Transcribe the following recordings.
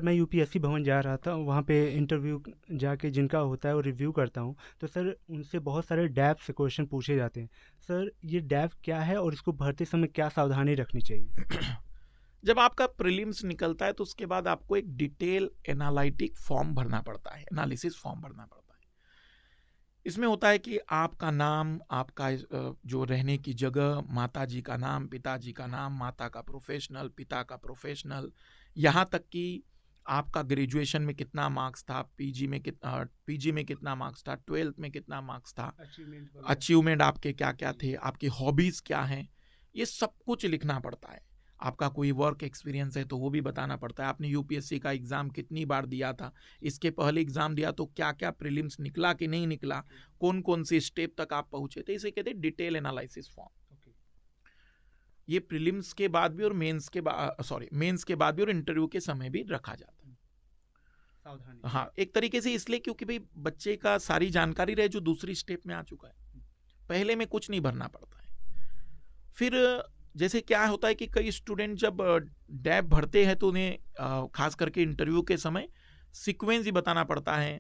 मैं यूपीएससी भवन जा रहा था, वहाँ पे इंटरव्यू जाके जिनका होता है वो रिव्यू करता हूँ, तो सर उनसे बहुत सारे डैप से क्वेश्चन पूछे जाते हैं। सर ये डैप क्या है और इसको भरते समय क्या सावधानी रखनी चाहिए? जब आपका प्रीलिम्स निकलता है तो उसके बाद आपको एक डिटेल एनालिटिक फॉर्म भरना पड़ता है, एनालिसिस फॉर्म भरना पड़ता है। इसमें होता है कि आपका नाम, आपका जो रहने की जगह, माता जी का नाम, पिताजी का नाम, माता का प्रोफेशनल, पिता का प्रोफेशनल, यहाँ तक कि आपका ग्रेजुएशन में कितना मार्क्स था, पीजी में कितना मार्क्स था, 12th में कितना मार्क्स था, अचीवमेंट आपके क्या क्या थे, आपकी हॉबीज क्या हैं, ये सब कुछ लिखना पड़ता है। आपका कोई वर्क एक्सपीरियंस है तो वो भी बताना पड़ता है। आपने यूपीएससी का एग्जाम कितनी बार दिया था, इसके पहले एग्जाम दिया तो क्या क्या प्रीलिम्स निकला कि नहीं निकला, कौन कौन सी स्टेप तक आप पहुंचे थे, इसे कहते हैं डिटेल एनालिसिस फॉर्म। ये प्रीलिम्स के बाद भी और मेंस के बाद भी और इंटरव्यू के समय भी रखा जाता है। हाँ, एक तरीके से इसलिए क्योंकि भाई बच्चे का सारी जानकारी रहे जो दूसरी स्टेप में आ चुका है, पहले में कुछ नहीं भरना पड़ता है। फिर जैसे क्या होता है कि कई स्टूडेंट जब डैप भरते हैं तो उन्हें खास करके इंटरव्यू के समय सीक्वेंस ही बताना पड़ता है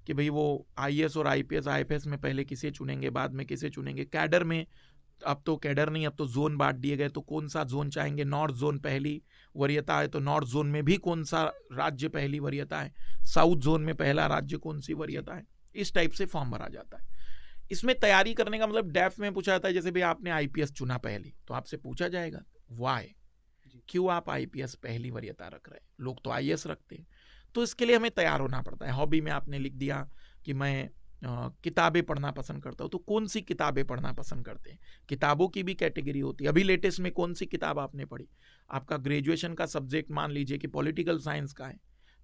कि भाई वो आईएएस और आईपीएस में पहले किसे चुनेंगे, बाद में किसे चुनेंगे। कैडर में अब तो कैडर नहीं, अब तो जोन बांट दिए गए, तो कौन सा जोन चाहेंगे। नॉर्थ जोन पहली वरीयता है तो नॉर्थ जोन में भी कौन सा राज्य पहली वरीयता है, साउथ जोन में पहला राज्य कौन सी वरीयता है। इस टाइप से फॉर्म भरा जाता है। इसमें तैयारी करने का मतलब डैफ में पूछा जाता है, जैसे भाई आपने आईपीएस चुना पहली, तो आपसे पूछा जाएगा वाई, क्यों आप आईपीएस पहली वरीयता रख रहे हैं, लोग तो आईएएस रखते हैं। तो इसके लिए हमें तैयार होना पड़ता है। हॉबी में आपने लिख दिया कि मैं किताबें पढ़ना पसंद करता हूँ, तो कौन सी किताबें पढ़ना पसंद करते हैं, किताबों की भी कैटेगरी होती है। अभी लेटेस्ट में कौन सी किताब आपने पढ़ी। आपका ग्रेजुएशन का सब्जेक्ट मान लीजिए कि पॉलिटिकल साइंस का है,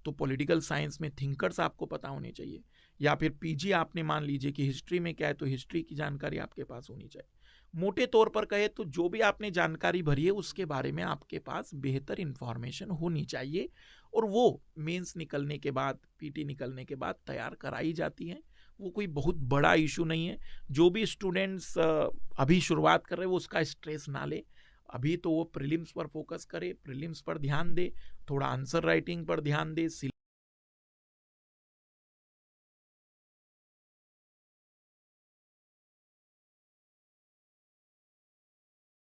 तो पॉलिटिकल साइंस में थिंकर्स आपको पता होने चाहिए। या फिर पीजी आपने मान लीजिए कि हिस्ट्री में क्या है, तो हिस्ट्री की जानकारी आपके पास होनी चाहिए। मोटे तौर पर कहे तो जो भी आपने जानकारी भरी है उसके बारे में आपके पास बेहतर इंफॉर्मेशन होनी चाहिए, और वो मेंस निकलने के बाद, पीटी निकलने के बाद तैयार कराई जाती है। वो कोई बहुत बड़ा इशू नहीं है। जो भी स्टूडेंट्स अभी शुरुआत कर रहे हैं वो उसका स्ट्रेस ना ले। अभी तो वो प्रीलिम्स पर फोकस करे, प्रीलिम्स पर ध्यान दे, थोड़ा आंसर राइटिंग पर ध्यान दे,